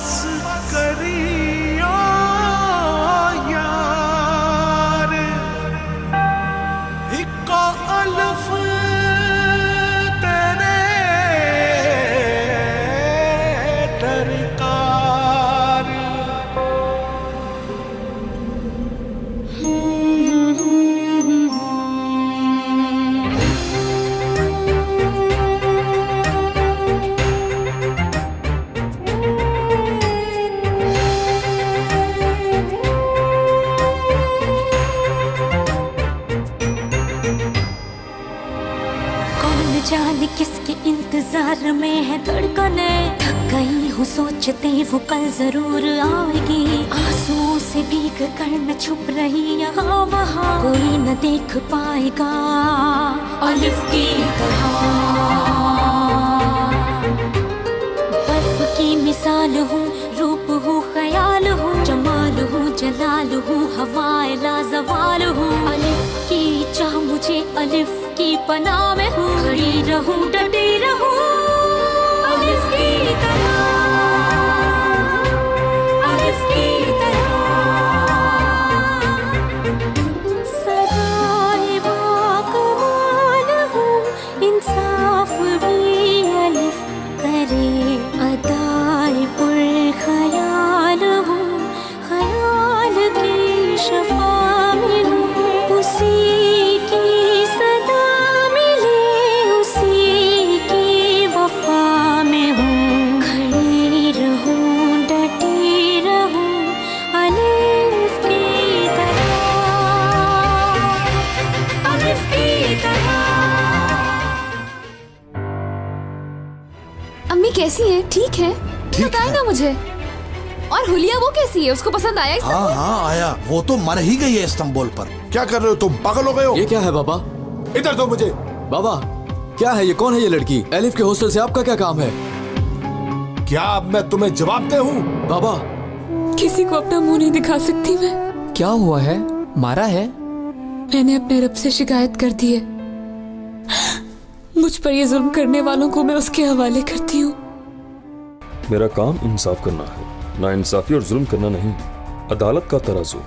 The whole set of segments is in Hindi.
बस करियो यार इको अल्फ तेरे दरकार। जाने किसके इंतजार में है धड़कने, थक गई हूँ सोचते वो कल जरूर आएगी। आंसुओं से भीग कर मैं छुप रही यहाँ वहाँ, कोई न देख पाएगा अलिफ की तरह। बर्फ की मिसाल हूँ, रूप हूँ, ख्याल हूँ, जमाल हूँ, जलाल हूँ, हवाए लाजवाल हूँ। अलिफ की चाह मुझे अलिफ की पनाह में हूँ, खड़ी रहूं डटी रहूं अलिफ की तरह, अलिफ की तरह। सदाए बाकमाल हूँ, इंसाफ भी अलिफ करे, अदाए पुरख्याल हूँ, ख्याल की शफा में हूँ, उसी की सदा मिले, उसी की वफा में हूँ। खड़ी रहूं डटी रहूं अलिफ की तरह, अलिफ की तरह। अम्मी कैसी है? ठीक है? बताए ना मुझे। और हुलिया वो कैसी है? उसको पसंद आया? हाँ हाँ आया, वो तो मर ही गई है इस्तांबुल पर। क्या कर रहे हो तुम, पागल हो गए हो? ये क्या है बाबा? इधर दो मुझे। बाबा क्या है ये? कौन है ये लड़की? एलिफ के हॉस्टल से आपका क्या काम है? क्या अब मैं तुम्हें जवाब दे हूँ? बाबा किसी को अपना मुंह नहीं दिखा सकती मैं। क्या हुआ है? मारा है? मैंने अपने रब से शिकायत कर दी है। मुझ पर ये जुल्म करने वालों को मैं उसके हवाले करती हूँ। मेरा काम इंसाफ करना है, ना इंसाफी और जुल्म करना नहीं। अदालत का तराजू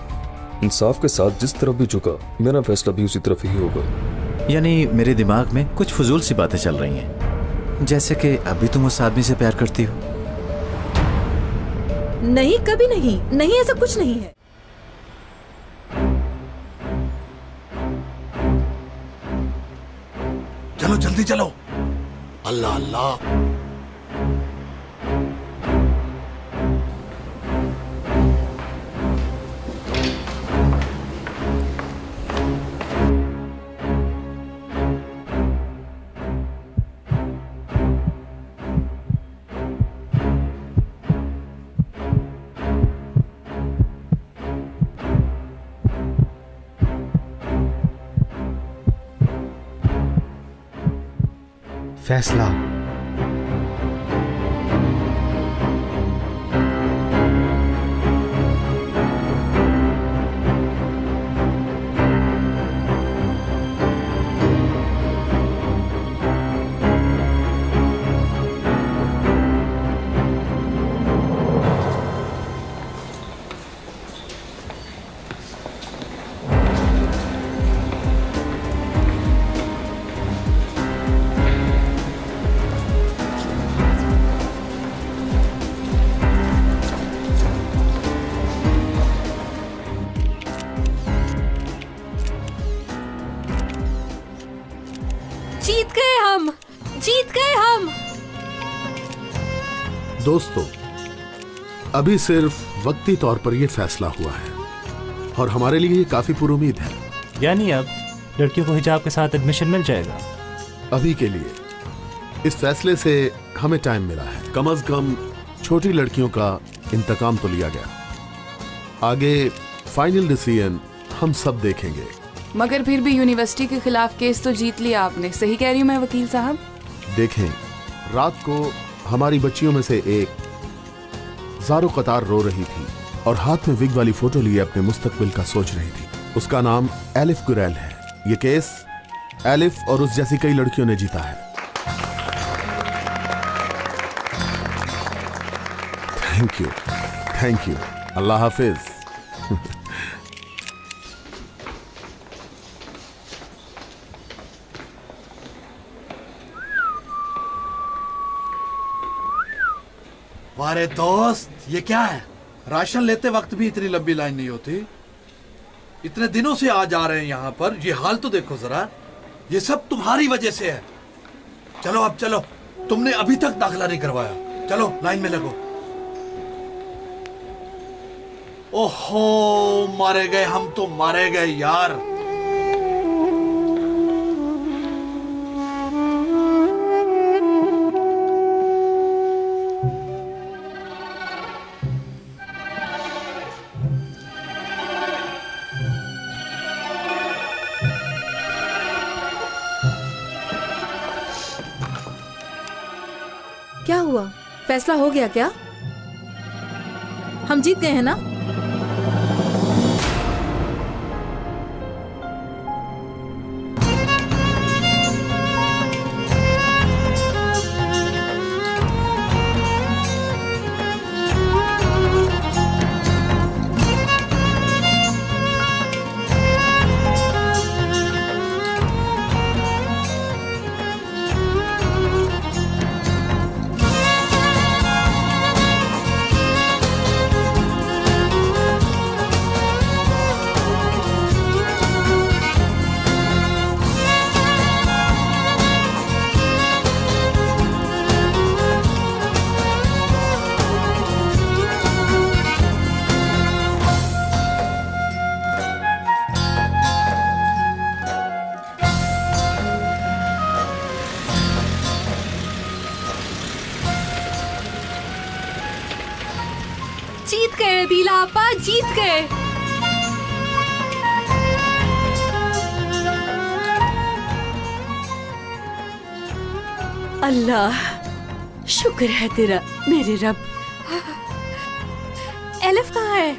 इंसाफ के साथ जिस तरफ भी झुका, मेरा फैसला भी उसी तरफ ही होगा। यानी मेरे दिमाग में कुछ फजूल सी बातें चल रही हैं, जैसे कि अभी तुम उस आदमी से प्यार करती हो। नहीं, कभी नहीं, नहीं ऐसा कुछ नहीं है। चलो जल्दी चलो। अल्लाह अल्लाह। फैसला। जीत गए हम। दोस्तों, अभी सिर्फ वक्ती तौर पर यह फैसला हुआ है और हमारे लिए ये काफी पुरुमीद है। यानी अब लड़कियों को हिजाब के साथ एडमिशन मिल जाएगा। अभी के लिए इस फैसले से हमें टाइम मिला है, कम से कम छोटी लड़कियों का इंतकाम तो लिया गया। आगे फाइनल डिसीजन हम सब देखेंगे। मगर फिर भी यूनिवर्सिटी के खिलाफ केस तो जीत लिया आपने, सही कह रही हूँ मैं वकील साहब? देखें, रात को हमारी बच्चियों में से एक ज़ारो कतार रो रही थी और हाथ में विग वाली फोटो लिए अपने मुस्तकबिल का सोच रही थी। उसका नाम एलिफ गुरैल है। ये केस एलिफ और उस जैसी कई लड़कियों ने जीता है। Thank you, thank you. अल्लाह हाफिज। वारे दोस्त, ये क्या है? राशन लेते वक्त भी इतनी लंबी लाइन नहीं होती। इतने दिनों से आ जा रहे हैं यहाँ पर, ये हाल तो देखो जरा। ये सब तुम्हारी वजह से है। चलो अब चलो, तुमने अभी तक दाखिला नहीं करवाया। चलो लाइन में लगो। ओहो, मारे गए हम तो, मारे गए यार। क्या हुआ? फैसला हो गया क्या? हम जीत गए हैं ना? जीत गए दिला आपा, जीत गए। अल्लाह, शुक्र है तेरा मेरे रब। एलिफ कहाँ है?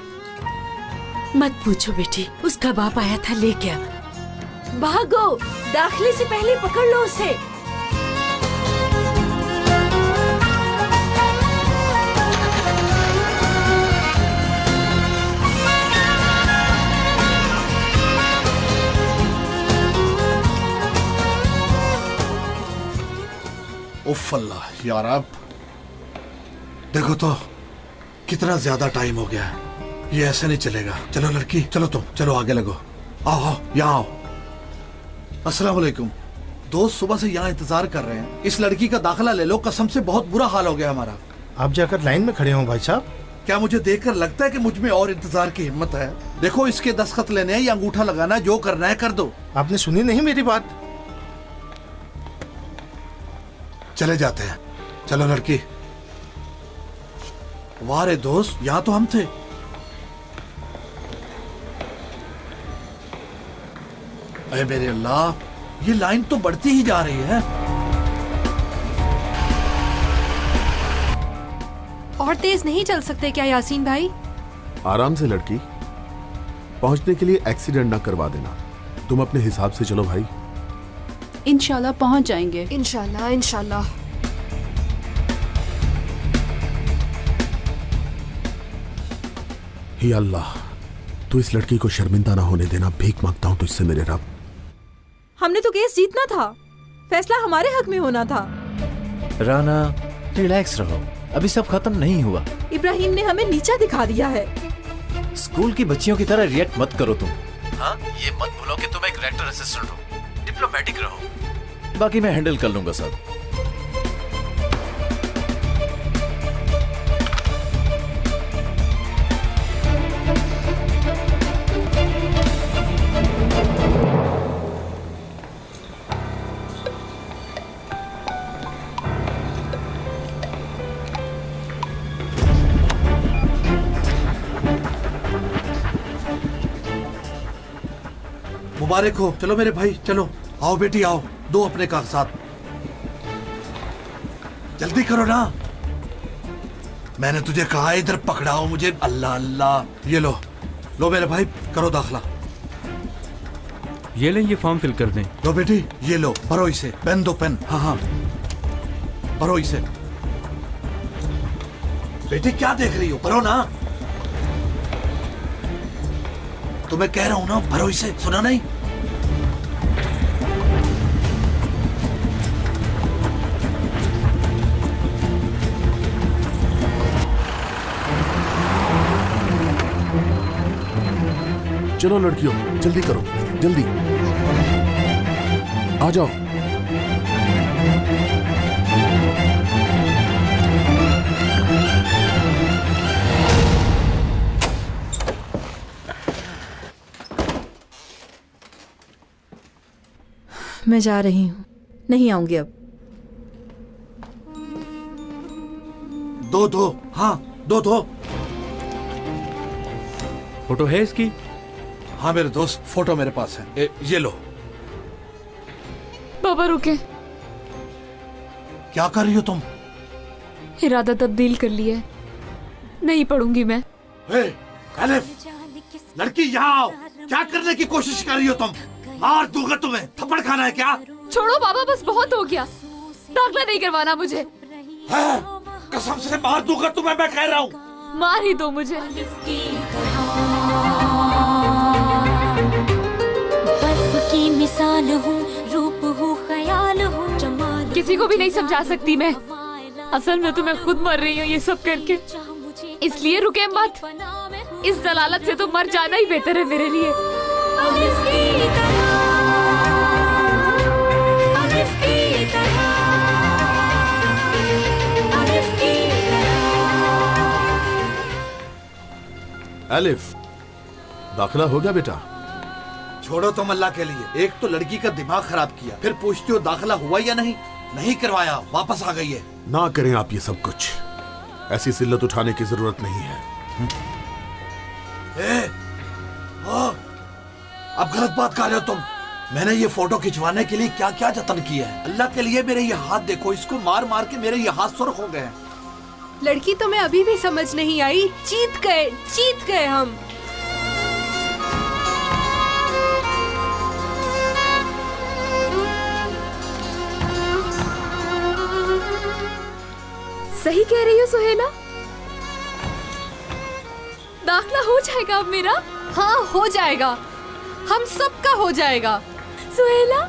मत पूछो बेटी, उसका बाप आया था लेके। भागो, दाखिले से पहले पकड़ लो उसे। उफ अल्लाह यार, अब देखो तो कितना ज्यादा टाइम हो गया है। ये ऐसे नहीं चलेगा। चलो लड़की, चलो तुम, चलो आगे लगो। आओ आओ, यहाँ आओ। अस्सलाम वालेकुम। दोस्त सुबह से यहाँ इंतजार कर रहे हैं। इस लड़की का दाखिला ले लो, कसम से बहुत बुरा हाल हो गया हमारा। आप जाकर लाइन में खड़े हो भाई साहब। क्या मुझे देखकर लगता है कि मुझ में और इंतजार की हिम्मत है? देखो, इसके दस्तखत लेने हैं या अंगूठा लगाना है, जो करना है कर दो। आपने सुनी नहीं मेरी बात? चले जाते हैं। चलो लड़की। वाह रे दोस्त, यहाँ तो हम थे। अरे मेरे अल्लाह, ये लाइन तो बढ़ती ही जा रही है। और तेज नहीं चल सकते क्या यासीन भाई? आराम से लड़की, पहुंचने के लिए एक्सीडेंट ना करवा देना। तुम अपने हिसाब से चलो भाई। इंशाल्लाह पहुंच जाएंगे। इंशाल्लाह इंशाल्लाह। ही अल्लाह, तू इस लड़की को शर्मिंदा ना होने देना। भीख मांगता हूं तुझसे मेरे रब। हमने तो केस जीतना था, फैसला हमारे हक में होना था। राना, रिलैक्स रहो, अभी सब खत्म नहीं हुआ। इब्राहिम ने हमें नीचा दिखा दिया है। स्कूल की बच्चियों की तरह रिएक्ट मत करो तुम। हाँ, ये मत भूलो कि तुम एक डायरेक्टर असिस्टेंट हो। डिप्लोमेटिक रहो, बाकी मैं हैंडल कर लूंगा सब। मुबारक हो। चलो मेरे भाई, चलो। आओ बेटी आओ, दो अपने कागजात। जल्दी करो ना। मैंने तुझे कहा इधर पकड़ाओ मुझे। अल्लाह अल्लाह। ये लो, लो मेरे भाई, करो दाखिला। ये लें, ये फॉर्म फिल कर दें। लो बेटी, ये लो, भरो इसे। पेन दो, पेन। हाँ हाँ, भरो इसे। बेटे क्या देख रही हो, भरो ना। तुम्हें कह रहा हूं ना, भरो इसे, सुना नहीं? चलो लड़कियों, जल्दी करो, जल्दी आ जाओ। मैं जा रही हूँ, नहीं आऊंगी अब। दो, हाँ दो। फोटो है इसकी? हाँ मेरे दोस्त, फोटो मेरे पास है। ये लो। पापा रुके। क्या कर रही हो तुम? इरादा तब्दील कर लिया है, नहीं पढ़ूंगी मैं। एलिफ, लड़की यहाँ आओ। क्या करने की कोशिश कर रही हो तुम? मार दूंगा तुम्हें, थप्पड़ खाना है क्या? छोड़ो पापा, बस बहुत हो गया। दाखिला नहीं करवाना मुझे। कसम से मार दूंगा तुम्हें, मैं कह रहा हूँ। मार ही दो मुझे। बर्फ की मिसाल हूँ, रूप हूँ, ख्याल हूँ, जमाल। किसी को भी नहीं समझा सकती मैं। असल में तो मैं खुद मर रही हूँ ये सब करके, इसलिए रुके मत। इस दलालत से तो मर जाना ही बेहतर है मेरे लिए। एलिफ, दाखिला हो गया बेटा? छोड़ो तुम अल्लाह के लिए। एक तो लड़की का दिमाग खराब किया, फिर पूछती हो दाखिला हुआ या नहीं। नहीं करवाया, वापस आ गई है। ना करें आप ये सब कुछ, ऐसी जिल्लत उठाने की जरूरत नहीं है। अब गलत बात कर रहे हो तुम। मैंने ये फोटो खिंचवाने के लिए क्या क्या जतन किया है। अल्लाह के लिए मेरे ये हाथ देखो, इसको मार मार के मेरे ये हाथ सुर्ख हो गए हैं। लड़की तुम्हें अभी भी समझ नहीं आई? जीत गए हम। सही कह रही हो सुहेला, दाखिला हो जाएगा अब मेरा। हाँ हो जाएगा, हम सबका हो जाएगा। सुहेला,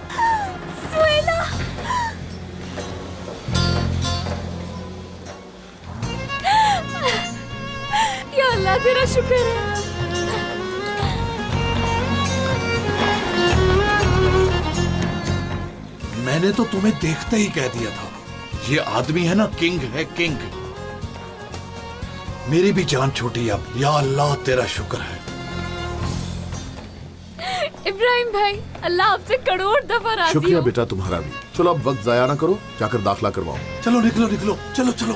या अल्लाह तेरा शुक्र है। मैंने तो तुम्हें देखते ही कह दिया था, ये आदमी है ना, किंग है, किंग। मेरी भी जान छूटी अब। या अल्लाह तेरा शुक्र है। इब्राहिम भाई, अल्लाह आपसे करोड़ दफा राजी हो। शुक्रिया बेटा तुम्हारा भी। चलो अब वक्त जाया ना करो, जाकर दाखिला करवाओ। चलो निकलो, चलो।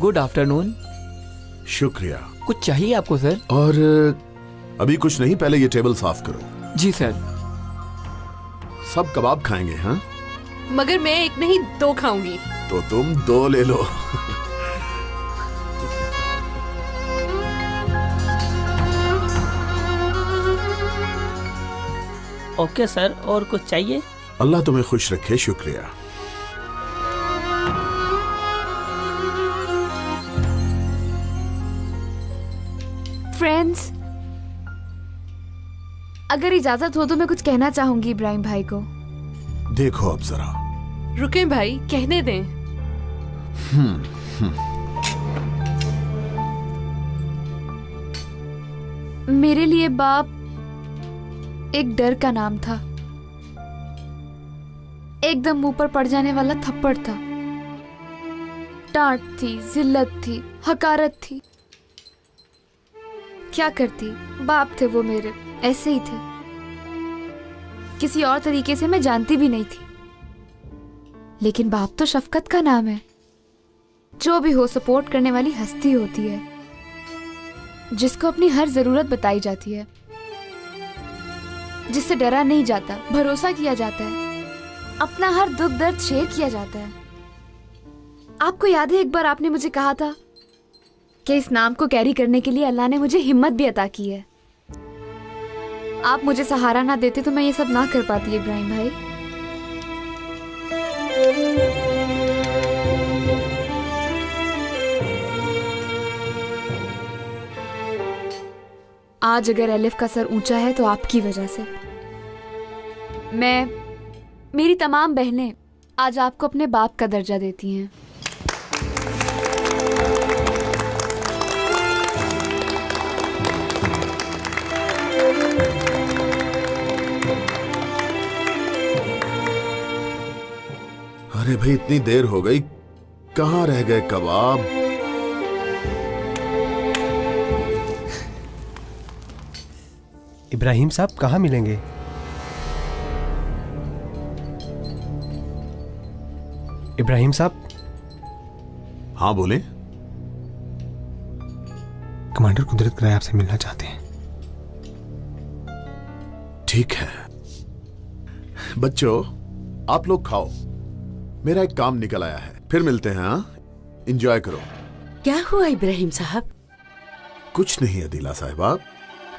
Good afternoon. शुक्रिया। कुछ चाहिए आपको सर? और अभी कुछ नहीं, पहले ये टेबल साफ करो। जी सर। सब कबाब खाएंगे? हाँ, मगर मैं एक नहीं 2 खाऊंगी। तो तुम 2 ले लो। ओके सर, और कुछ चाहिए? अल्लाह तुम्हें खुश रखे। शुक्रिया। फ्रेंड्स, अगर इजाजत हो तो मैं कुछ कहना चाहूंगी इब्राहिम भाई को। देखो अब जरा। रुकें भाई, कहने दें। मेरे लिए बाप एक डर का नाम था, एकदम मुंह पर पड़ जाने वाला थप्पड़ था। डांट थी, जिल्लत थी, हकारत थी। क्या करती, बाप थे वो मेरे, ऐसे ही थे। किसी और तरीके से मैं जानती भी नहीं थी, लेकिन बाप तो शफकत का नाम है। जो भी हो, सपोर्ट करने वाली हस्ती होती है। जिसको अपनी हर जरूरत बताई जाती है, जिससे डरा नहीं जाता, भरोसा किया जाता है, अपना हर दुख दर्द शेयर किया जाता है। आपको याद है एक बार आपने मुझे कहा था कि इस नाम को कैरी करने के लिए अल्लाह ने मुझे हिम्मत भी अता की है। आप मुझे सहारा ना देते तो मैं ये सब ना कर पाती इब्राहिम भाई। आज अगर एलिफ का सर ऊंचा है तो आपकी वजह से। मेरी तमाम बहनें आज आपको अपने बाप का दर्जा देती हैं। अरे भाई इतनी देर हो गई, कहाँ रह गए कबाब? इब्राहिम साहब कहाँ मिलेंगे? इब्राहिम साहब। हाँ बोले। कमांडर कुदरत कराए आपसे मिलना चाहते हैं। ठीक है बच्चों, आप लोग खाओ, मेरा एक काम निकल आया है, फिर मिलते हैं। हाँ, एंजॉय करो। क्या हुआ इब्राहिम साहब? कुछ नहीं अदीला साहिबा,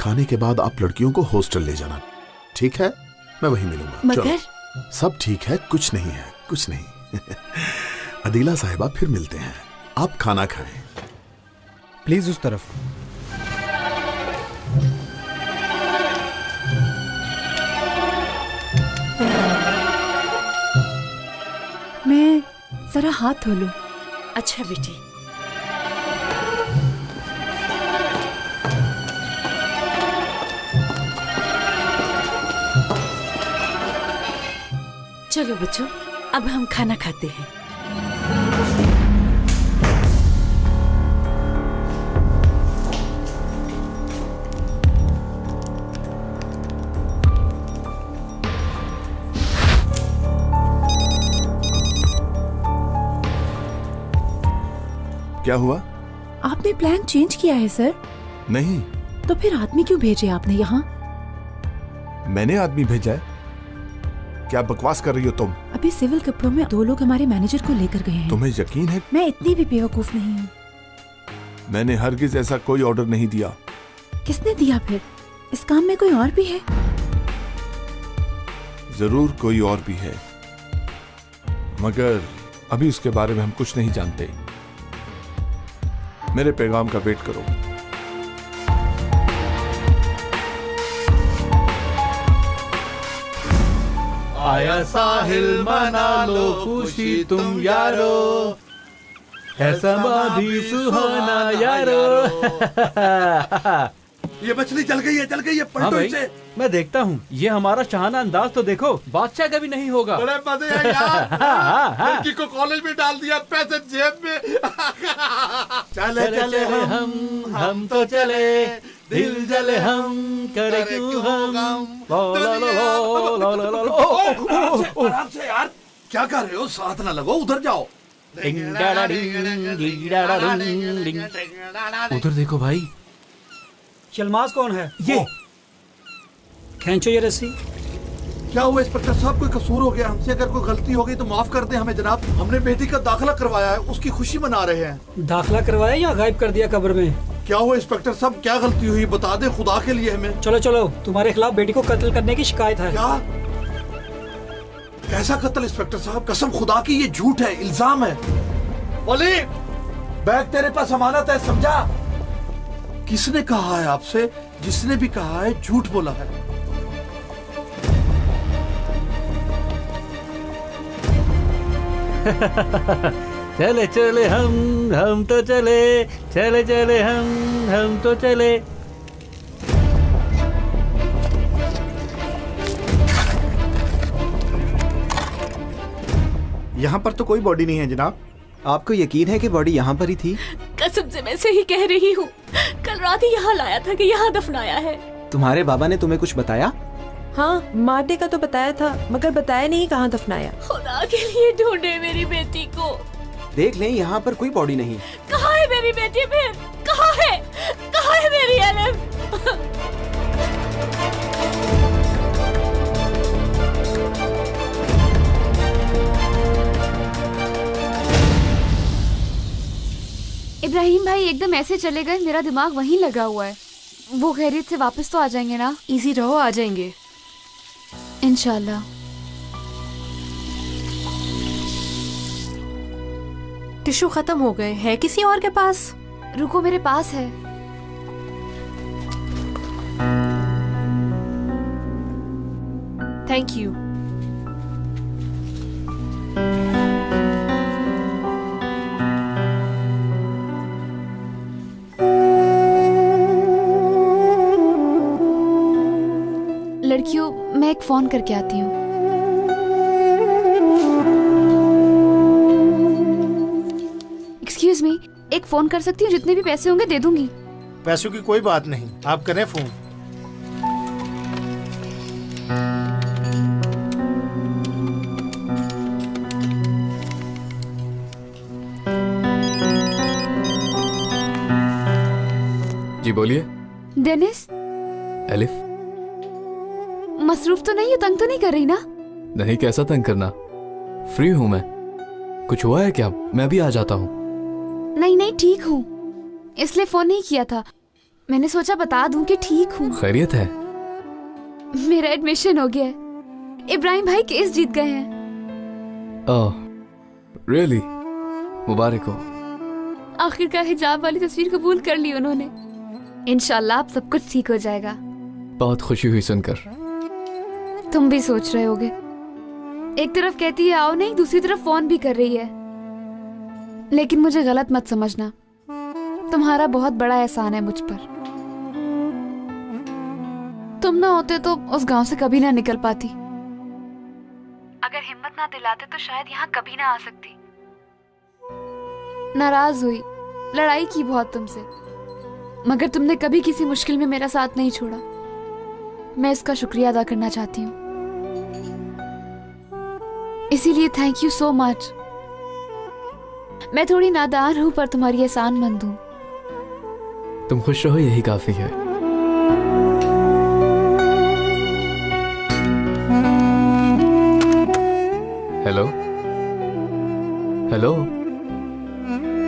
खाने के बाद आप लड़कियों को हॉस्टल ले जाना, ठीक है? मैं वहीं मिलूंगा। मगर चलो। सब ठीक है, कुछ नहीं है, कुछ नहीं। अदीला साहिबा फिर मिलते हैं, आप खाना खाएं। प्लीज उस तरफ। मैं जरा हाथ धो लूं। अच्छा बेटी। चलो बच्चों, अब हम खाना खाते हैं। क्या हुआ? आपने प्लान चेंज किया है सर? नहीं। तो फिर आदमी क्यों भेजे आपने यहाँ? मैंने आदमी भेजा है? क्या बकवास कर रही हो तुम? अभी सिविल कपड़ों में 2 लोग हमारे मैनेजर को लेकर गए हैं। तुम्हें यकीन है? मैं इतनी भी बेवकूफ नहीं हूँ। मैंने हरगिज ऐसा कोई ऑर्डर नहीं दिया। किसने दिया फिर? इस काम में कोई और भी है? जरूर कोई और भी है, मगर अभी उसके बारे में हम कुछ नहीं जानते। मेरे पैगाम का वेट करो। आया साहिल मना लो खुशी तुम यारो, है समाधि सुहाना यारो। ये मछली जल गई है, जल गई है, पलटो इसे। मैं देखता हूँ, ये हमारा शाहाना अंदाज तो देखो, बादशाह का भी नहीं होगा। बड़े मजे हैं यार। लड़की को कॉलेज में डाल दिया, पैसे जेब में। चले चले हम तो चले, दिल जले हम करे क्यों हम। आराम से यार, क्या कर रहे हो? साथ ना लगो, उधर जाओ। उधर देखो भाई। शलमाज कौन है? ये खींचो ये रस्सी। क्या हुआ इंस्पेक्टर साहब? कोई कसूर हो गया हमसे? अगर कोई गलती हो गई तो माफ कर दें हमें जनाब। हमने बेटी का दाखिला करवाया है, उसकी खुशी मना रहे हैं। दाखिला करवाया या गायब कर दिया कब्र में? क्या हुआ इंस्पेक्टर साहब? क्या गलती हुई बता दे खुदा के लिए हमें। चलो चलो, तुम्हारे खिलाफ बेटी को कत्ल करने की शिकायत है। क्या? कैसा कत्ल इंस्पेक्टर साहब? कसम खुदा की ये झूठ है, इल्जाम है। बोली बैग तेरे पास अमानत है, समझा? किसने कहा है आपसे? जिसने भी कहा है झूठ बोला है। चले चले हम तो चले, चले चले हम तो चले। यहाँ पर तो कोई बॉडी नहीं है जनाब। आपको यकीन है कि बॉडी यहाँ पर ही थी? कसम से मैं सही कह रही हूँ, कल रात ही यहाँ लाया था कि यहाँ दफनाया है। तुम्हारे बाबा ने तुम्हें कुछ बताया? हाँ, मारने का तो बताया था, मगर बताया नहीं कहाँ दफनाया। खुदा के लिए ढूंढे मेरी बेटी को। देख लें, यहाँ पर कोई बॉडी नहीं। कहाँ है मेरी बेटी? फिर कहाँ है? कहाँ है मेरी एलिफ। इब्राहिम भाई एकदम ऐसे चले गए, मेरा दिमाग वहीं लगा हुआ है। वो खैरियत से वापस तो आ जाएंगे ना? इजी रहो, आ जाएंगे इंशाल्लाह। टिश्यू खत्म हो गए, है किसी और के पास? रुको, मेरे पास है। Thank you. लड़कियों, मैं एक फोन करके आती हूँ। एक्सक्यूज मी, एक फोन कर सकती हूँ? जितने भी पैसे होंगे दे दूंगी। पैसों की कोई बात नहीं, आप करें फोन। जी बोलिए। Dennis, Elif. मसरूफ तो नहीं हो? तंग तो नहीं कर रही ना? नहीं, कैसा तंग करना, फ्री हूँ मैं। कुछ हुआ है क्या? मैं भी आ जाता हूँ। नहीं नहीं, ठीक हूँ, इसलिए फोन नहीं किया था। मैंने सोचा बता दूं कि ठीक हूँ। खैरियत है? मेरा एडमिशन हो गया है। इब्राहिम भाई केस जीत गए हैं। Oh really? मुबारक हो। आखिरकार हिजाब वाली तस्वीर कबूल कर ली उन्होंने। इंशाल्लाह अब सब कुछ ठीक हो जाएगा। बहुत खुशी हुई सुनकर। तुम भी सोच रहे होगे। एक तरफ कहती है आओ नहीं, दूसरी तरफ फोन भी कर रही है। लेकिन मुझे गलत मत समझना, तुम्हारा बहुत बड़ा एहसान है मुझ पर। तुम ना होते तो उस गांव से कभी ना निकल पाती। अगर हिम्मत ना दिलाते तो शायद यहाँ कभी ना आ सकती। नाराज हुई, लड़ाई की बहुत तुमसे, मगर तुमने कभी किसी मुश्किल में मेरा साथ नहीं छोड़ा। मैं इसका शुक्रिया अदा करना चाहती हूँ, इसीलिए थैंक यू सो मच। मैं थोड़ी नादान हूँ पर तुम्हारी एहसानमंद हूँ। तुम खुश रहो, यही काफी है। Hello hello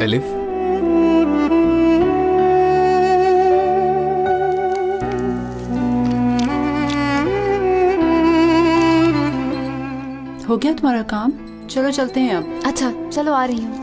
elif. हो गया तुम्हारा काम? चलो चलते हैं अब। अच्छा चलो, आ रही हूँ।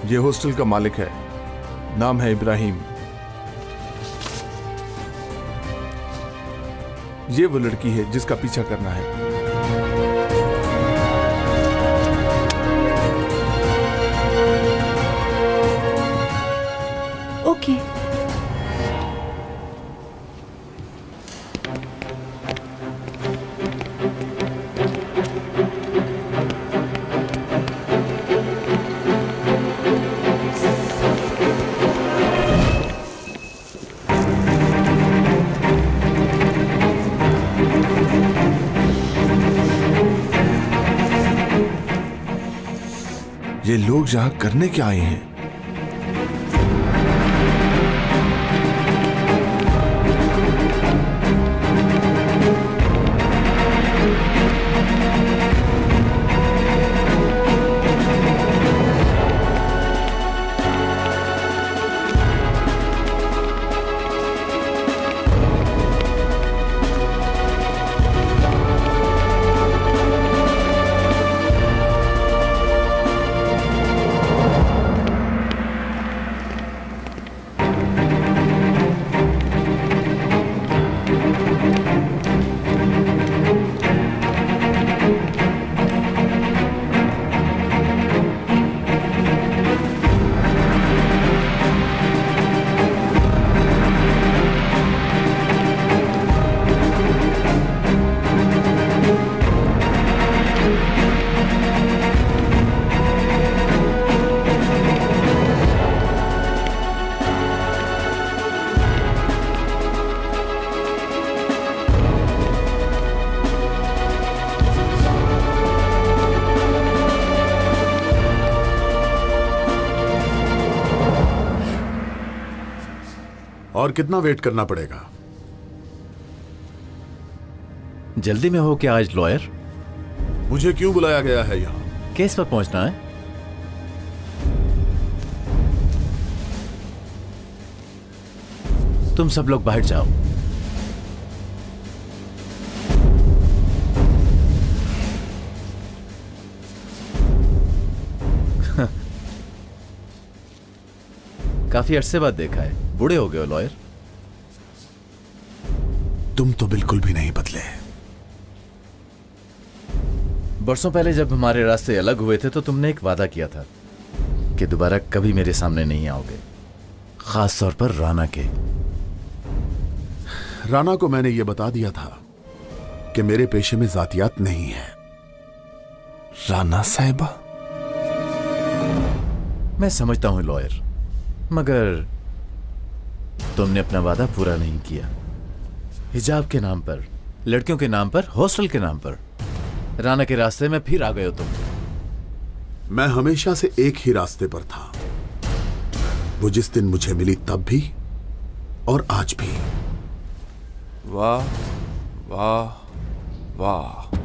ये हॉस्टल का मालिक है, नाम है इब्राहिम। ये वो लड़की है जिसका पीछा करना है। ओके। ये लोग यहां करने क्या आए हैं? और कितना वेट करना पड़ेगा? जल्दी में हो क्या आज लॉयर? मुझे क्यों बुलाया गया है यहाँ? केस पर पहुंचना है। तुम सब लोग बाहर जाओ। काफी अरसे बाद देखा है। बूढ़े हो गए हो लॉयर। तुम तो बिल्कुल भी नहीं बदले। बरसों पहले जब हमारे रास्ते अलग हुए थे तो तुमने एक वादा किया था कि दोबारा कभी मेरे सामने नहीं आओगे, खास तौर पर राना के। राना को मैंने यह बता दिया था कि मेरे पेशे में जातियात नहीं है। राना साहिबा, मैं समझता हूं लॉयर, मगर तुमने अपना वादा पूरा नहीं किया। हिजाब के नाम पर, लड़कियों के नाम पर, हॉस्टल के नाम पर राना के रास्ते में फिर आ गए हो तुम। मैं हमेशा से एक ही रास्ते पर था, वो जिस दिन मुझे मिली तब भी और आज भी। वाह वाह वाह।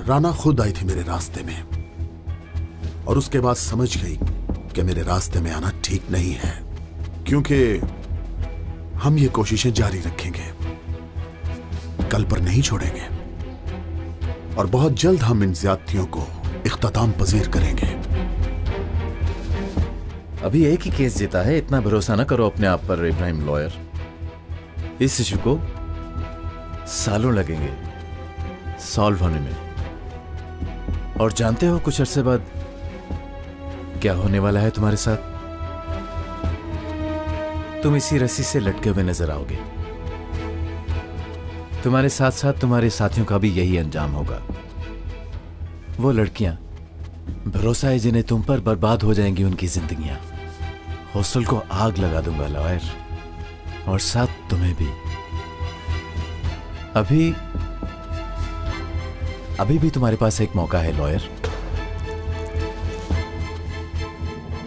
राना खुद आई थी मेरे रास्ते में और उसके बाद समझ गई कि मेरे रास्ते में आना ठीक नहीं है, क्योंकि हम ये कोशिशें जारी रखेंगे, कल पर नहीं छोड़ेंगे और बहुत जल्द हम इन ज्यादतियों को इख्तिताम पजीर करेंगे। अभी एक ही केस जीता है, इतना भरोसा ना करो अपने आप पर इब्राहिम लॉयर। इस इशू को सालों लगेंगे सॉल्व होने में, और जानते हो कुछ अरसे बाद क्या होने वाला है तुम्हारे साथ? तुम इसी रस्सी से लटके हुए नजर आओगे। तुम्हारे साथ साथ तुम्हारे साथियों का भी यही अंजाम होगा। वो लड़कियां, भरोसा है जिन्हें तुम पर बर्बाद हो जाएंगी उनकी जिंदगियां। हॉस्टल को आग लगा दूंगा लॉयर, और साथ तुम्हें भी। अभी भी तुम्हारे पास एक मौका है लॉयर।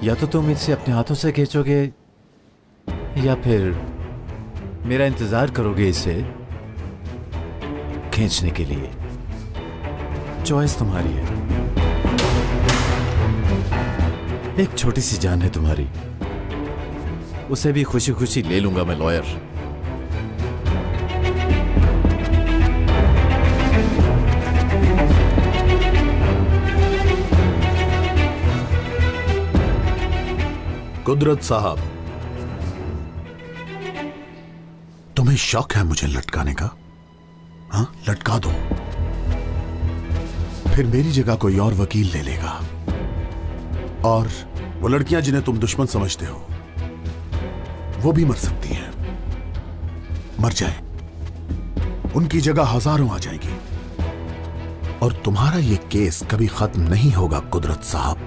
या तो तुम इसे अपने हाथों से खींचोगे या फिर मेरा इंतजार करोगे इसे खींचने के लिए। चॉइस तुम्हारी है। एक छोटी सी जान है तुम्हारी, उसे भी खुशी खुशी ले लूंगा मैं लॉयर। कुदरत साहब, तुम्हें शौक है मुझे लटकाने का? हाँ, लटका दो, फिर मेरी जगह कोई और वकील ले लेगा, और वो लड़कियां जिन्हें तुम दुश्मन समझते हो वो भी मर सकती हैं। मर जाए, उनकी जगह हजारों आ जाएगी, और तुम्हारा ये केस कभी खत्म नहीं होगा कुदरत साहब।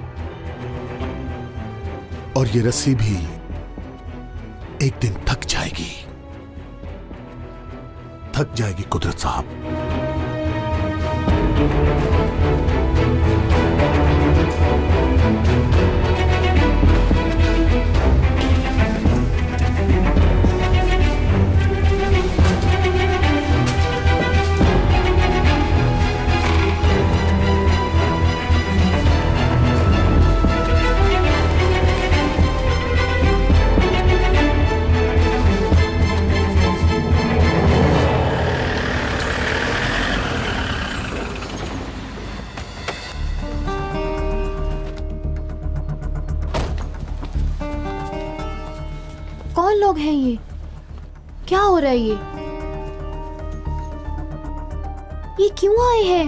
और ये रस्सी भी एक दिन थक जाएगी कुदरत साहब। कौन लोग हैं ये? क्या हो रहा है ये क्यों आए हैं?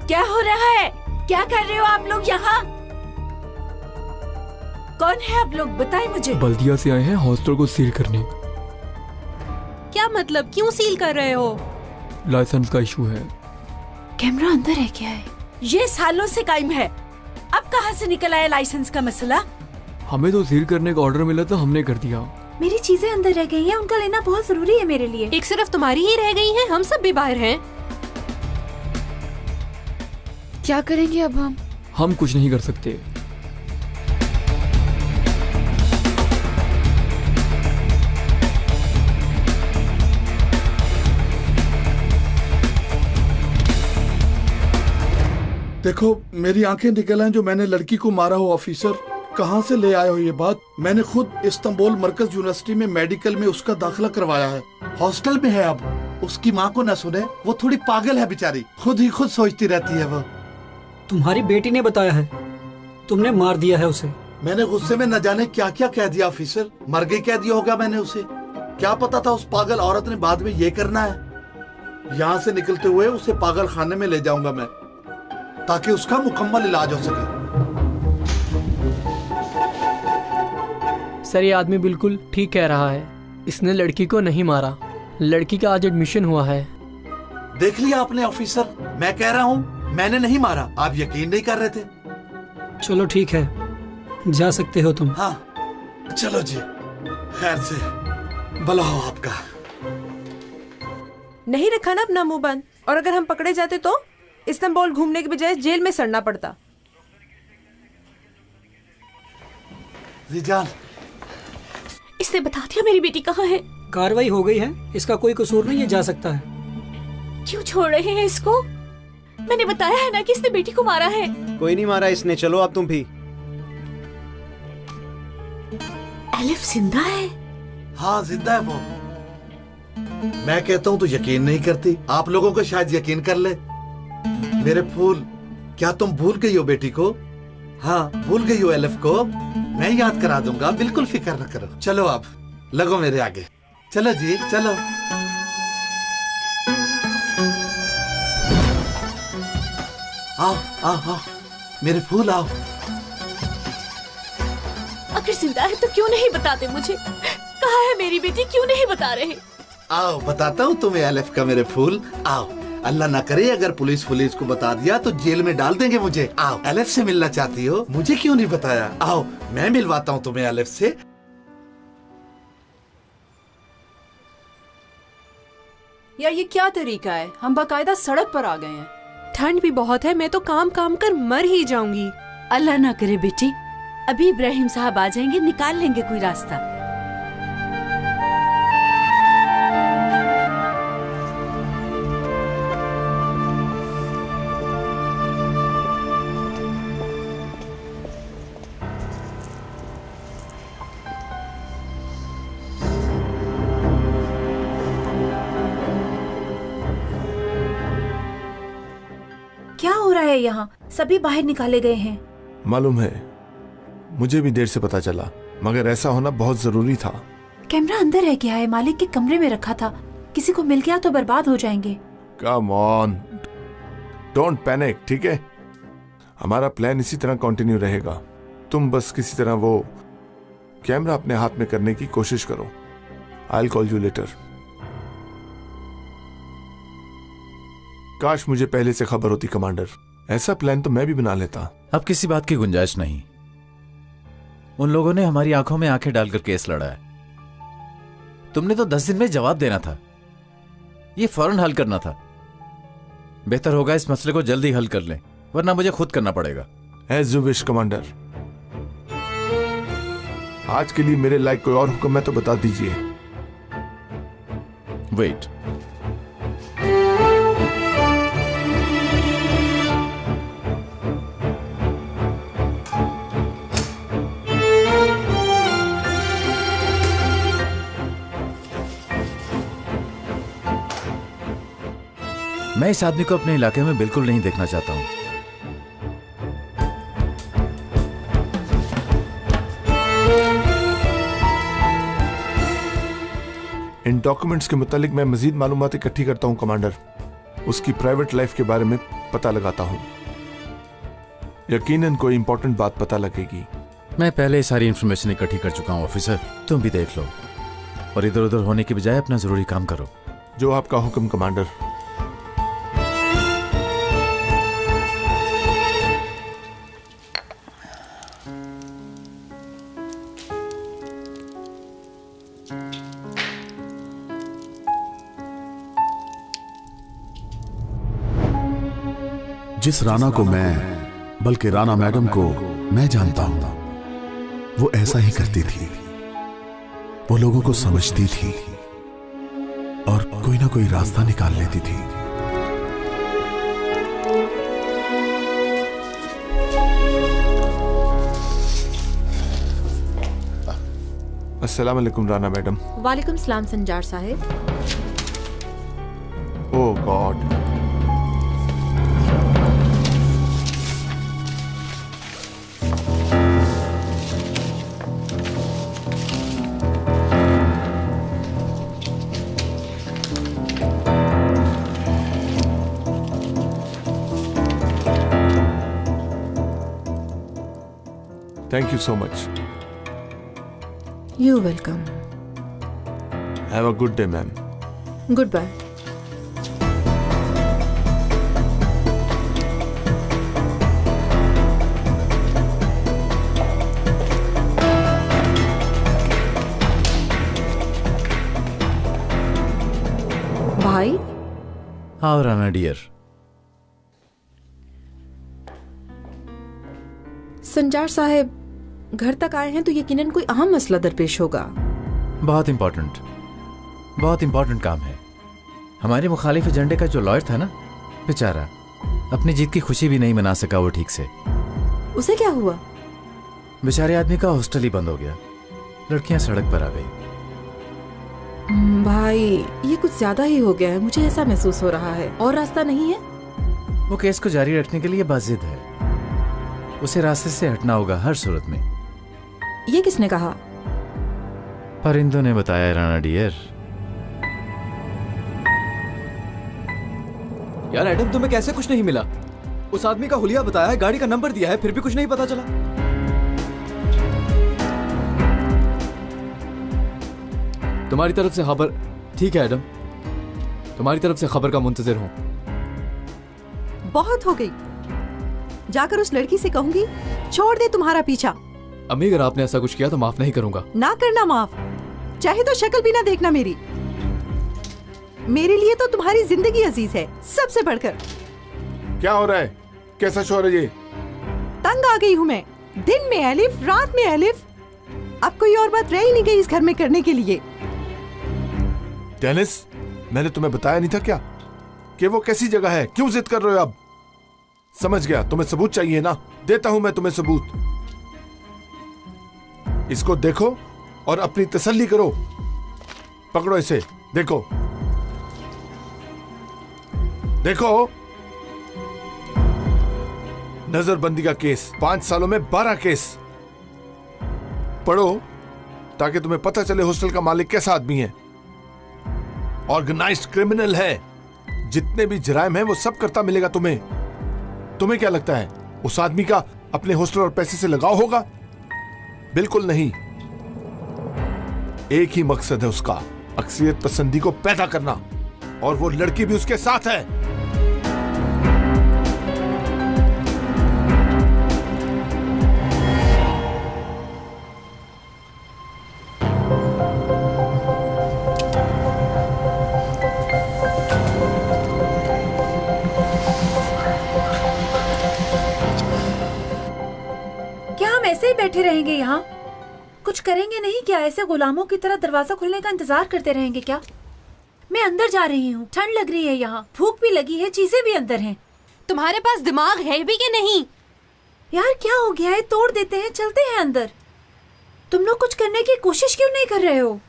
क्या हो रहा है? क्या कर रहे हो आप लोग यहाँ? कौन है आप लोग? बताएं मुझे। बल्दिया से आए हैं हॉस्टल को सील करने। क्या मतलब? क्यों सील कर रहे हो? लाइसेंस का इशू है। कैमरा अंदर है क्या है? ये सालों से कायम है, अब कहाँ से निकल आया लाइसेंस का मसला? हमें तो सील करने का ऑर्डर मिला था, हमने कर दिया। मेरी चीजें अंदर रह गई हैं, उनका लेना बहुत जरूरी है मेरे लिए। एक सिर्फ तुम्हारी ही रह गई हैं, हम सब भी बाहर हैं। क्या करेंगे अब हम? कुछ नहीं कर सकते। देखो मेरी आंखें निकल हैं जो मैंने लड़की को मारा हो ऑफिसर। कहाँ से ले आए हो ये बात? मैंने खुद इस्तांबुल मरकज यूनिवर्सिटी में मेडिकल में उसका दाखिला करवाया है। हॉस्टल में है अब। उसकी माँ को न सुने, वो थोड़ी पागल है बेचारी, खुद ही खुद सोचती रहती है वो। तुम्हारी बेटी ने बताया है, तुमने मार दिया है उसे। मैंने गुस्से में न जाने क्या क्या कह दिया ऑफिसर। मर गई कह दिया होगा मैंने उसे। क्या पता था उस पागल औरत ने बाद में ये करना है। यहाँ से निकलते हुए उसे पागल खाने में ले जाऊंगा मैं, ताकि उसका मुकम्मल इलाज हो सके। सर ये आदमी बिल्कुल ठीक कह रहा है, इसने लड़की को नहीं मारा। लड़की का आज एडमिशन हुआ है। देख लिया आपने ऑफिसर, मैं कह रहा हूँ मैंने नहीं मारा, आप यकीन नहीं कर रहे थे। चलो ठीक है, जा सकते हो तुम। हाँ चलो जी, खैर से भला हो आपका। नहीं रखा ना अपना मुंह बंद, और अगर हम पकड़े जाते तो इस्तांबुल घूमने के बजाय जेल में सड़ना पड़ता। रिजान, इसने बता दिया मेरी बेटी कहाँ है? कार्रवाई हो गई है, इसका कोई कसूर नहीं है, जा सकता है। क्यों छोड़ रहे हैं इसको? मैंने बताया है ना कि इसने बेटी को मारा है। कोई नहीं मारा इसने, चलो अब तुम भी। एलिफ जिंदा है? हाँ जिंदा है वो। मैं कहता हूँ तो यकीन नहीं करती, आप लोगों को शायद यकीन कर ले। मेरे फूल, क्या तुम भूल गई हो बेटी को? हाँ भूल गई हो एलिफ को? मैं याद करा दूंगा, बिल्कुल फिक्र न करो। चलो अब लगो मेरे आगे, चलो जी चलो। आओ आओ आओ मेरे फूल आओ। अगर जिंदा है तो क्यों नहीं बताते मुझे? कहाँ है मेरी बेटी, क्यों नहीं बता रहे? आओ बताता हूँ तुम्हें एलिफ का मेरे फूल। आओ, अल्लाह ना करे अगर पुलिस को बता दिया तो जेल में डाल देंगे मुझे। आओ, एलिफ से मिलना चाहती हो, मुझे क्यों नहीं बताया? आओ मैं मिलवाता हूँ तुम्हें एलिफ से। यार ये क्या तरीका है, हम बाकायदा सड़क पर आ गए हैं। ठंड भी बहुत है, मैं तो काम काम कर मर ही जाऊंगी। अल्लाह ना करे बेटी, अभी इब्राहिम साहब आ जाएंगे, निकाल लेंगे कोई रास्ता। क्या हो रहा है यहाँ? सभी बाहर निकाले गए हैं। मालूम है, मुझे भी देर से पता चला, मगर ऐसा होना बहुत जरूरी था। कैमरा अंदर है क्या है? मालिक के कमरे में रखा था, किसी को मिल गया तो बर्बाद हो जाएंगे। कम ऑन, डोंट पैनिक, ठीक है? हमारा प्लान इसी तरह कंटिन्यू रहेगा। तुम बस किसी तरह वो कैमरा अपने हाथ में करने की कोशिश करो। I will call you later. काश मुझे पहले से खबर होती कमांडर, ऐसा प्लान तो मैं भी बना लेता। अब किसी बात की गुंजाइश नहीं। उन लोगों ने हमारी आंखों में आंखें डालकर केस लड़ा है। तुमने तो 10 दिन में जवाब देना था, ये फौरन हल करना था। बेहतर होगा इस मसले को जल्दी हल कर लें, वरना मुझे खुद करना पड़ेगा। As you wish commander. आज के लिए मेरे लायक कोई और हुक्म है तो बता दीजिए। वेट, मैं इस आदमी को अपने इलाके में बिल्कुल नहीं देखना चाहता हूं। इन डॉक्यूमेंट्स के मुतालिक मैं मजीद मालूमात इकट्ठी करता हूं कमांडर। उसकी प्राइवेट लाइफ के बारे में पता लगाता हूं। यकीनन कोई इंपॉर्टेंट बात पता लगेगी। मैं पहले ही सारी इंफॉर्मेशन इकट्ठी कर चुका हूं ऑफिसर, तुम भी देख लो और इधर उधर होने की बजाय अपना जरूरी काम करो। जो आपका हुक्म कमांडर। जिस राना को मैं, बल्कि राना मैडम को मैं जानता हूं, वो ऐसा ही करती थी। वो लोगों को समझती थी और कोई ना कोई रास्ता निकाल लेती थी। अस्सलाम वालेकुम राना मैडम। वालेकुम सलाम संजार साहिब। ओह God. Thank you so much. You're welcome. Have a good day, ma'am. Goodbye. भाई हाँ राना डियर। संजार साहब घर तक आए हैं तो यकीनन कोई अहम मसला दरपेश होगा। बहुत इंपॉर्टेंट काम है। हमारे मुखालिफ एजेंडे का जो लॉयर था ना, बेचारा अपनी जीत की खुशी भी नहीं मना सका वो ठीक से। उसे क्या हुआ? बेचारे आदमी का हॉस्टल ही बंद हो गया, लड़कियां सड़क पर आ गई। भाई ये कुछ ज्यादा ही हो गया है, मुझे ऐसा महसूस हो रहा है। और रास्ता नहीं है? वो केस को जारी रखने के लिए बाजिद है, उसे रास्ते से हटना होगा हर सूरत में। ये किसने कहा? परिंदों ने बताया राना डियर। यार एडम, तुम्हें कैसे कुछ नहीं मिला? उस आदमी का हुलिया बताया है, गाड़ी का नंबर दिया है, फिर भी कुछ नहीं पता चला। तुम्हारी तरफ से खबर। ठीक है एडम, तुम्हारी तरफ से खबर का मुंतजिर हूं। बहुत हो गई, जाकर उस लड़की से कहूंगी छोड़ दे तुम्हारा पीछा। अम्मी, अगर आपने ऐसा कुछ किया तो माफ नहीं करूंगा। ना करना माफ, चाहे तो शक्ल भी ना देखना मेरी। मेरे लिए तो तुम्हारी जिंदगी अजीज है सबसे बढ़कर। क्या हो रहा है? कैसा शोर है ये? तंग आ गई हूँ मैं, दिन में अलिफ रात में अलिफ। अब कोई और बात रह ही नहीं गई इस घर में करने के लिए। डेनिस, मैंने तुम्हें बताया नहीं था क्या कि वो कैसी जगह है? क्यों जिद कर रहे हो अब? समझ गया, तुम्हें सबूत चाहिए ना, देता हूं मैं तुम्हें सबूत। इसको देखो और अपनी तसल्ली करो। पकड़ो इसे, देखो देखो। नजरबंदी का केस, 5 सालों में 12 केस। पढ़ो ताकि तुम्हें पता चले हॉस्टल का मालिक कैसा आदमी है। ऑर्गेनाइज्ड क्रिमिनल है, जितने भी जराइम हैं वो सब करता मिलेगा तुम्हें। तुम्हें क्या लगता है उस आदमी का अपने हॉस्टल और पैसे से लगाव होगा? बिल्कुल नहीं। एक ही मकसद है उसका, अक्सरियत पसंदी को पैदा करना, और वो लड़की भी उसके साथ है। बैठे रहेंगे यहाँ, कुछ करेंगे नहीं क्या? ऐसे गुलामों की तरह दरवाजा खुलने का इंतजार करते रहेंगे क्या? मैं अंदर जा रही हूँ, ठंड लग रही है यहाँ, भूख भी लगी है, चीजें भी अंदर हैं। तुम्हारे पास दिमाग है भी कि नहीं? यार क्या हो गया है? तोड़ देते हैं, चलते हैं अंदर। तुम लोग कुछ करने की कोशिश क्यों नहीं कर रहे हो?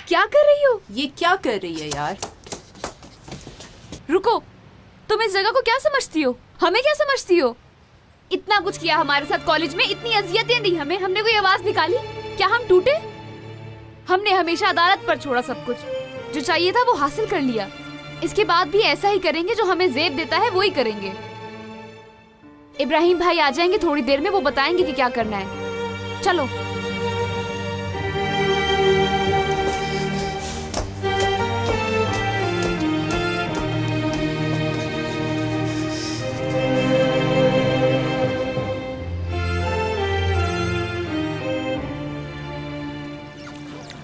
क्या कर रही हो? ये क्या कर रही है यार? रुको, तुम इस जगह को क्या समझती हो? हमें क्या समझती हो? इतना कुछ किया हमारे साथ कॉलेज में, इतनी अजियतें दी हमें, हमने कोई आवाज निकाली? क्या हम टूटे? हमने हमेशा अदालत पर छोड़ा सब कुछ, जो चाहिए था वो हासिल कर लिया। इसके बाद भी ऐसा ही करेंगे, जो हमें जेब देता है वो ही करेंगे। इब्राहिम भाई आ जाएंगे थोड़ी देर में, वो बताएंगे कि क्या करना है। चलो।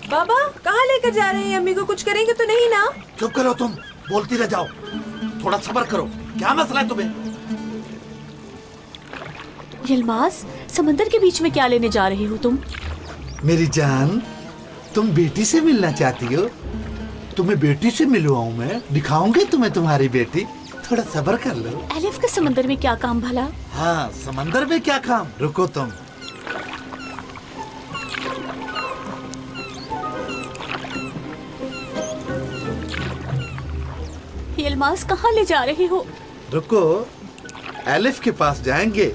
बाबा कहाँ लेकर जा रहे हैं? अम्मी को कुछ करेंगे तो नहीं ना? चुप करो तुम, बोलती रह जाओ, थोड़ा सब्र करो। क्या मसला है तुम्हें? यलमास, समंदर के बीच में क्या लेने जा रही हो तुम? मेरी जान, तुम बेटी से मिलना चाहती हो? तुम्हें बेटी से मिलवाऊं मैं, दिखाऊंगी तुम्हें तुम्हारी बेटी। थोड़ा सब्र कर लो। एलिफ का समंदर में क्या काम भला? हाँ, समंदर में क्या काम? रुको तुम। यलमास कहाँ ले जा रहे हो? रुको, एलिफ के पास जाएंगे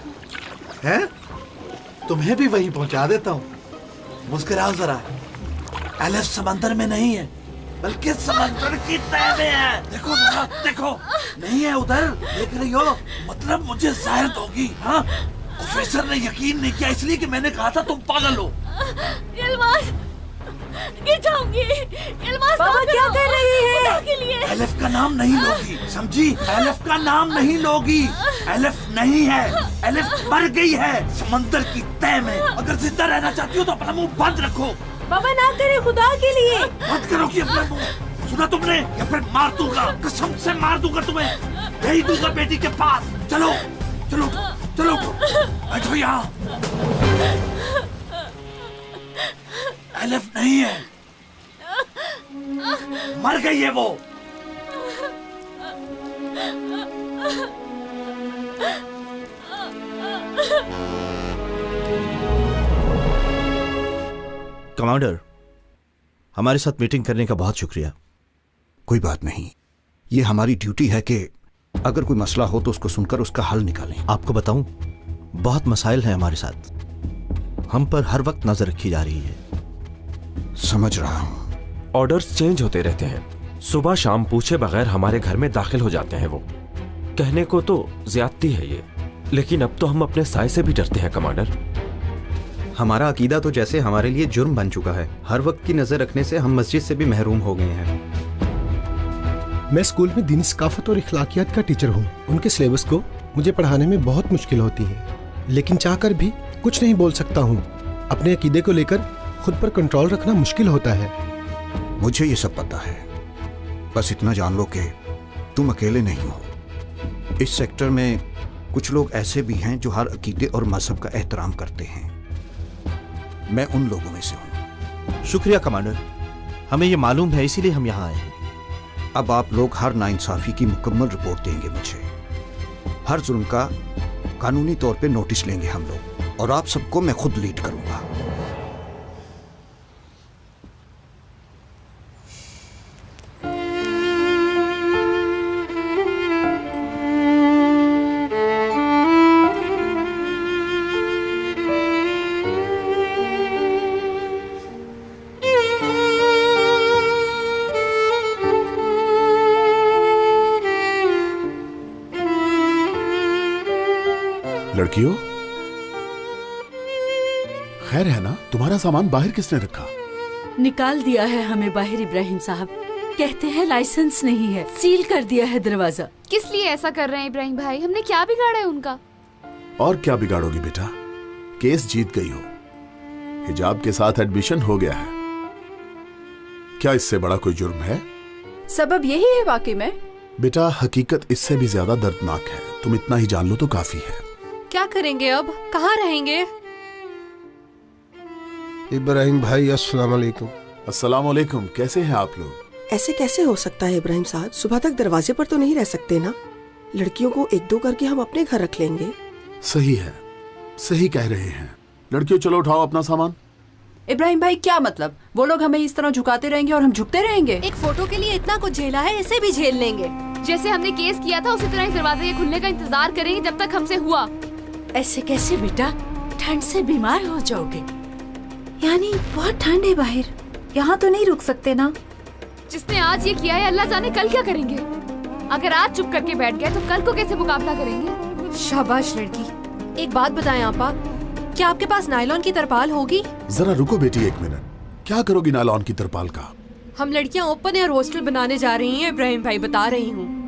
हैं? तुम्हें भी वहीं पहुंचा देता हूँ। मुस्कुराओ जरा। एलिफ समंदर में नहीं है, बल्कि समंदर की तह में है। देखो जरा, देखो, नहीं है उधर, देख रही हो? मतलब मुझे जाहिर होगी। हाँ, ऑफिसर ने यकीन नहीं किया, इसलिए कि मैंने कहा था तुम पागल हो। यलमास, गिर जाऊंगी। यलमास, बाबा क्या कर रही है? के लिए एलिफ का नाम नहीं लोगी, समझी? एलिफ का नाम नहीं लोगी। एलिफ नहीं है, एलिफ मर गई है समंदर की तह में। अगर जिंदा रहना चाहती हो तो अपना मुंह बंद रखो। बाबा ना करे, खुदा के लिए बंद करोगी अपना मुंह। सुना तुमने? या फिर मार दूंगा, कसम से मार दूंगा तुम्हें। भेज दूंगा बेटी के पास। चलो चलो चलो, बैठो यहाँ। एलिफ नहीं है, मर गई है वो। कमांडर, हमारे साथ मीटिंग करने का बहुत शुक्रिया। कोई बात नहीं, ये हमारी ड्यूटी है कि अगर कोई मसला हो तो उसको सुनकर उसका हल निकालें। आपको बताऊं, बहुत मसाइल हैं हमारे साथ, हम पर हर वक्त नजर रखी जा रही है। समझ रहा हूं। ऑर्डर्स चेंज होते रहते हैं, सुबह शाम पूछे बगैर हमारे घर में दाखिल हो जाते हैं वो। कहने को तो ज्यादती है ये, लेकिन अब तो हम अपने साय से भी डरते हैं कमांडर। हमारा अकीदा तो जैसे हमारे लिए जुर्म बन चुका है। हर वक्त की नजर रखने से हम मस्जिद से भी महरूम हो गए हैं। मैं स्कूल में दीनी सकाफत और इखलाकियात का टीचर हूँ। उनके सिलेबस को मुझे पढ़ाने में बहुत मुश्किल होती है, लेकिन चाहकर भी कुछ नहीं बोल सकता हूँ। अपने अकीदे को लेकर खुद पर कंट्रोल रखना मुश्किल होता है। मुझे ये सब पता है, बस इतना जान लो कि तुम अकेले नहीं हो। इस सेक्टर में कुछ लोग ऐसे भी हैं जो हर अकीदे और मजहब का एहतराम करते हैं। मैं उन लोगों में से हूँ। शुक्रिया कमांडर, हमें ये मालूम है, इसीलिए हम यहाँ आए हैं। अब आप लोग हर नाइंसाफी की मुकम्मल रिपोर्ट देंगे मुझे। हर जुल्म का कानूनी तौर पे नोटिस लेंगे हम लोग, और आप सबको मैं खुद लीड करूंगा। लड़कियों, खैर है ना? तुम्हारा सामान बाहर किसने रखा? निकाल दिया है हमें बाहर इब्राहिम साहब। कहते हैं लाइसेंस नहीं है, सील कर दिया है दरवाजा। किस लिए ऐसा कर रहे हैं इब्राहिम भाई? हमने क्या बिगाड़ा है उनका? और क्या बिगाड़ोगी बेटा, केस जीत गई हो, हिजाब के साथ एडमिशन हो गया है। क्या इससे बड़ा कोई जुर्म है? सबब यही है वाकई में। बेटा, हकीकत इससे भी ज्यादा दर्दनाक है। तुम इतना ही जान लो तो काफी है। क्या करेंगे अब? कहाँ रहेंगे? इब्राहिम भाई, अस्सलाम वालेकुम। अस्सलाम वालेकुम। कैसे हैं आप लोग? ऐसे कैसे हो सकता है इब्राहिम साहब? सुबह तक दरवाजे पर तो नहीं रह सकते ना। लड़कियों को एक दो करके हम अपने घर रख लेंगे। सही है, सही कह रहे हैं। लड़कियों, चलो उठाओ अपना सामान। इब्राहिम भाई, क्या मतलब? वो लोग हमें इस तरह झुकाते रहेंगे और हम झुकते रहेंगे? एक फोटो के लिए इतना कुछ झेला है, इसे भी झेल लेंगे। जैसे हमने केस किया था उसी तरह ही दरवाजे के खुलने का इंतजार करेंगे जब तक हमसे हुआ। ऐसे कैसे बेटा, ठंड से बीमार हो जाओगे। यानी बहुत ठंड है बाहर, यहाँ तो नहीं रुक सकते ना। जिसने आज ये किया है अल्लाह जाने कल क्या करेंगे। अगर आज चुप करके बैठ गए तो कल को कैसे मुकाबला करेंगे। शाबाश लड़की। एक बात बताएं आपा, क्या आपके पास नायलॉन की तरपाल होगी? जरा रुको बेटी, एक मिनट। क्या करोगी नायलॉन की तरपाल का? हम लड़कियां ओपन एयर हॉस्टल बनाने जा रही हैं इब्राहिम भाई, बता रही हूँ।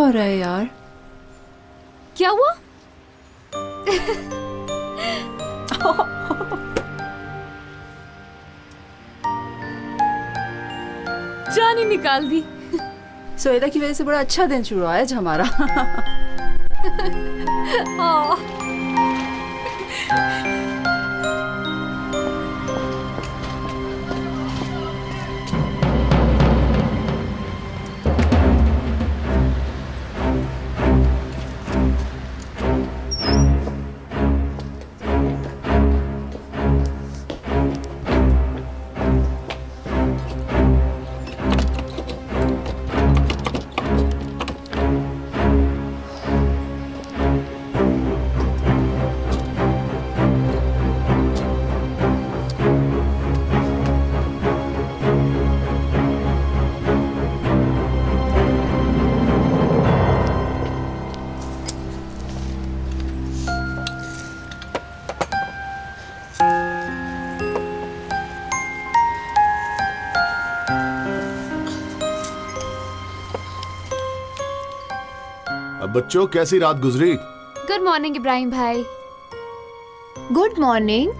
हो रहा है यार? क्या हुआ? जान ही निकाल दी। सोहेला की वजह से बड़ा अच्छा दिन शुरू हुआ आज हमारा। बच्चों कैसी रात गुजरी? गुड मॉर्निंग इब्राहिम भाई। Good morning.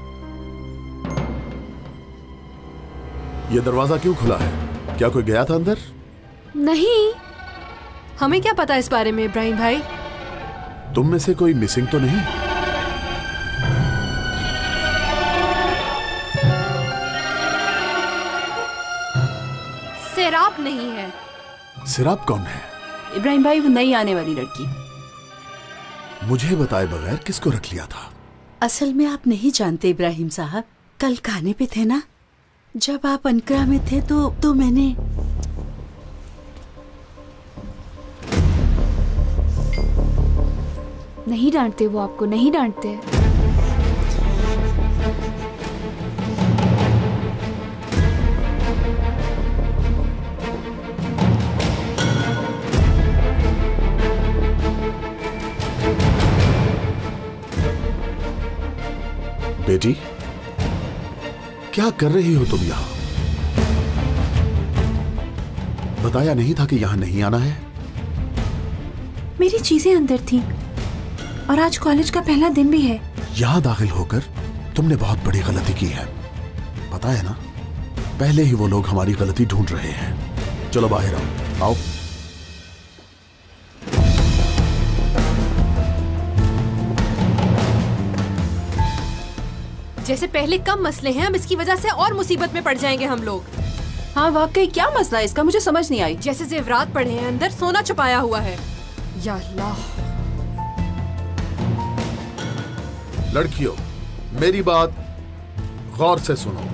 ये दरवाजा क्यों खुला है? क्या कोई गया था अंदर? नहीं। हमें क्या पता इस बारे में इब्राहिम भाई? तुम में से कोई मिसिंग तो नहीं? सिराप नहीं है। सिराप कौन है? इब्राहिम भाई, वो नई आने वाली लड़की। मुझे बताए बगैर किसको रख लिया था? असल में आप नहीं जानते इब्राहिम साहब, कल खाने पे थे ना, जब आप अनकरा में थे तो मैंने नहीं डांटते, वो आपको नहीं डांटते। बेटी, क्या कर रही हो तुम यहां? बताया नहीं था कि यहां नहीं आना है? मेरी चीजें अंदर थी और आज कॉलेज का पहला दिन भी है। यहां दाखिल होकर तुमने बहुत बड़ी गलती की है, पता है ना? पहले ही वो लोग हमारी गलती ढूंढ रहे हैं। चलो बाहर आओ। आओ। जैसे पहले कम मसले हैं, अब इसकी वजह से और मुसीबत में पड़ जाएंगे हम लोग। हाँ वाकई, क्या मसला है इसका? मुझे समझ नहीं आई। जैसे जेवरात पड़े हैं, अंदर सोना छुपाया हुआ है। या अल्लाह। लड़कियों, मेरी बात गौर से सुनो।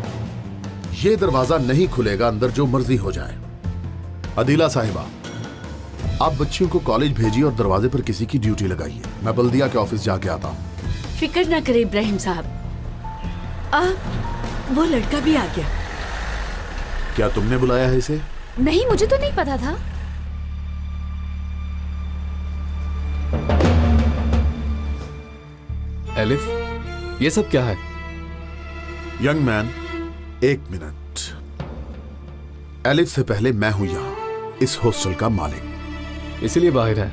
ये दरवाजा नहीं खुलेगा, अंदर जो मर्जी हो जाए। अदीला साहिबा, आप बच्चियों को कॉलेज भेजिए और दरवाजे पर किसी की ड्यूटी लगाइए। मैं बल्दिया के ऑफिस जाके आता हूँ। फिक्र ना करें इब्राहिम साहब, वो लड़का भी आ गया। क्या तुमने बुलाया है इसे? नहीं, मुझे तो नहीं पता था। एलिफ, ये सब क्या है? यंग मैन, एक मिनट। एलिफ से पहले मैं हूं यहां इस हॉस्टल का मालिक, इसीलिए बाहर है।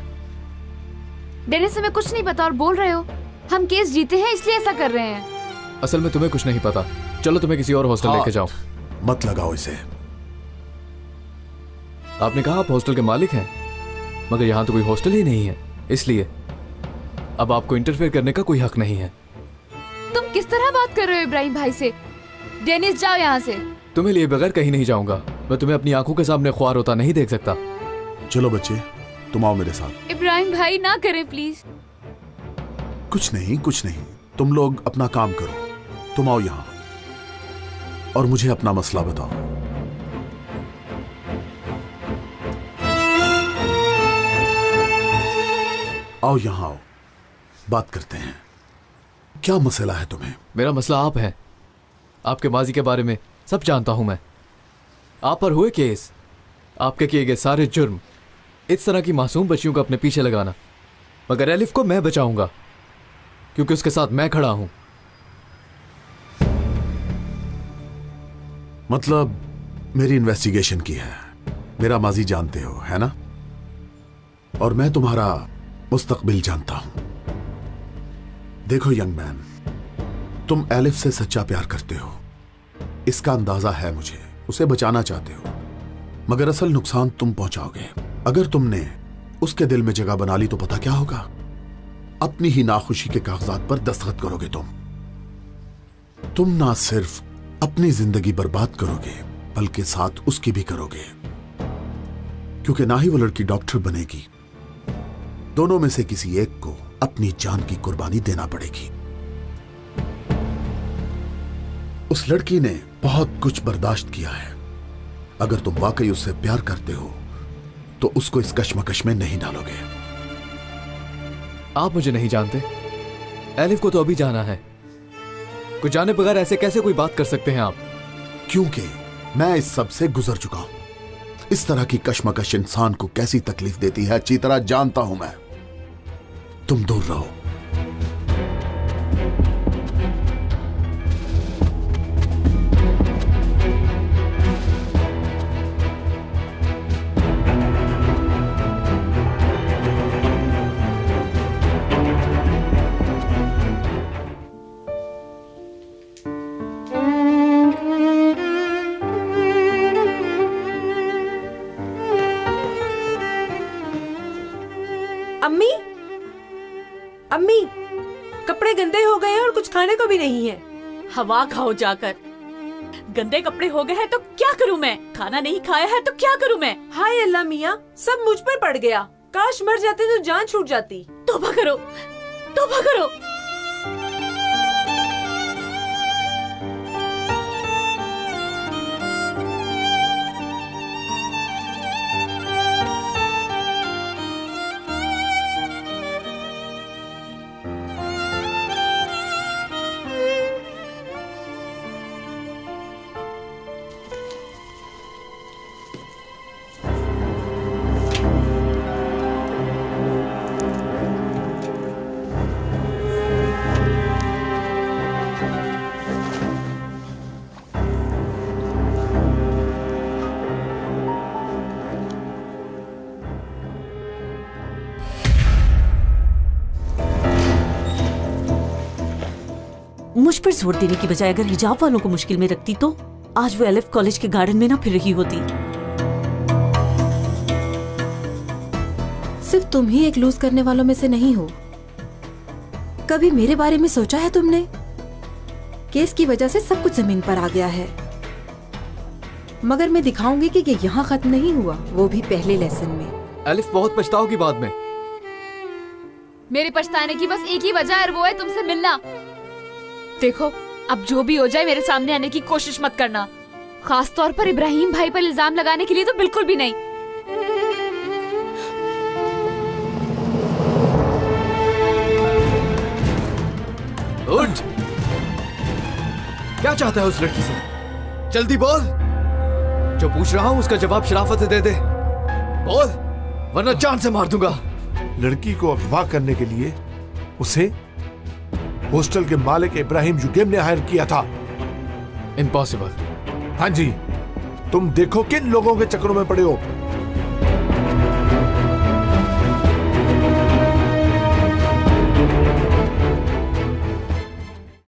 डेनिस, हमें कुछ नहीं पता और बोल रहे हो हम केस जीते हैं इसलिए ऐसा कर रहे हैं। असल में तुम्हें कुछ नहीं पता। चलो तुम्हें किसी और हॉस्टल लेके जाओ। मत लगाओ इसे। आपने कहा आप हॉस्टल के मालिक हैं, मगर यहाँ तो कोई हॉस्टल ही नहीं है, इसलिए अब आपको इंटरफेयर करने का कोई हक नहीं है। तुम किस तरह बात कर रहे हो इब्राहिम भाई से? डेनिस, जाओ यहाँ से। तुम्हें लिए बगैर कहीं नहीं जाऊंगा। मैं तुम्हें अपनी आंखों के सामने ख्वार होता नहीं देख सकता। चलो बच्चे, तुम आओ मेरे साथ। इब्राहिम भाई, ना करें प्लीज। कुछ नहीं, कुछ नहीं, तुम लोग अपना काम करो। तुम आओ यहां और मुझे अपना मसला बताओ। आओ यहां आओ, बात करते हैं। क्या मसला है तुम्हें? मेरा मसला आप है। आपके माजी के बारे में सब जानता हूं मैं। आप पर हुए केस, आपके किए गए सारे जुर्म, इस तरह की मासूम बच्चियों को अपने पीछे लगाना। मगर एलिफ को मैं बचाऊंगा क्योंकि उसके साथ मैं खड़ा हूं। मतलब मेरी इन्वेस्टिगेशन की है, मेरा माजी जानते हो, है ना? और मैं तुम्हारा मुस्तकबिल जानता हूं। देखो यंग मैन, तुम एलिफ से सच्चा प्यार करते हो, इसका अंदाजा है मुझे। उसे बचाना चाहते हो, मगर असल नुकसान तुम पहुंचाओगे। अगर तुमने उसके दिल में जगह बना ली तो पता क्या होगा? अपनी ही नाखुशी के कागजात पर दस्तखत करोगे। तुम ना सिर्फ अपनी जिंदगी बर्बाद करोगे बल्कि साथ उसकी भी करोगे, क्योंकि ना ही वो लड़की डॉक्टर बनेगी, दोनों में से किसी एक को अपनी जान की कुर्बानी देना पड़ेगी। उस लड़की ने बहुत कुछ बर्दाश्त किया है। अगर तुम वाकई उससे प्यार करते हो तो उसको इस कश्मकश में नहीं डालोगे। आप मुझे नहीं जानते, एलिफ को तो अभी जाना है। कुछ जाने बगैर ऐसे कैसे कोई बात कर सकते हैं आप? क्योंकि मैं इस सब से गुजर चुका हूं। इस तरह की कश्मकश इंसान को कैसी तकलीफ देती है अच्छी तरह जानता हूं मैं। तुम दूर रहो। अम्मी, अम्मी, कपड़े गंदे हो गए हैं और कुछ खाने को भी नहीं है। हवा खाओ जाकर। गंदे कपड़े हो गए हैं तो क्या करूं मैं? खाना नहीं खाया है तो क्या करूं मैं? हाय अल्लाह मियाँ, सब मुझ पर पड़ गया। काश मर जाते तो जान छूट जाती। तौबा करो, तौबा करो। मुझ पर जोर देने की बजाय अगर हिजाब वालों को मुश्किल में रखती तो आज वो एलिफ कॉलेज के गार्डन में ना फिर रही होती। सिर्फ तुम ही एक लूज करने वालों में से नहीं हो। कभी मेरे बारे में सोचा है तुमने? केस की वजह से सब कुछ जमीन पर आ गया है, मगर मैं दिखाऊंगी कि ये यहाँ खत्म नहीं हुआ, वो भी पहले लेसन में। एलिफ बहुत पछताओगी बाद में। मेरे पछताने की बस एक ही वजह है और वो है तुमसे मिलना। देखो, अब जो भी हो जाए मेरे सामने आने की कोशिश मत करना, खास तौर पर इब्राहिम भाई पर इल्जाम लगाने के लिए तो बिल्कुल भी नहीं। उठ! क्या चाहता है उस लड़की से? जल्दी बोल। जो पूछ रहा हूं उसका जवाब शराफत से दे दे। बोल, वरना जान से मार दूंगा। लड़की को अगवा करने के लिए उसे हॉस्टल के मालिक इब्राहिम जुगेम ने हायर किया था। इम्पॉसिबल। हाँ जी, तुम देखो किन लोगों के चक्करों में पड़े हो।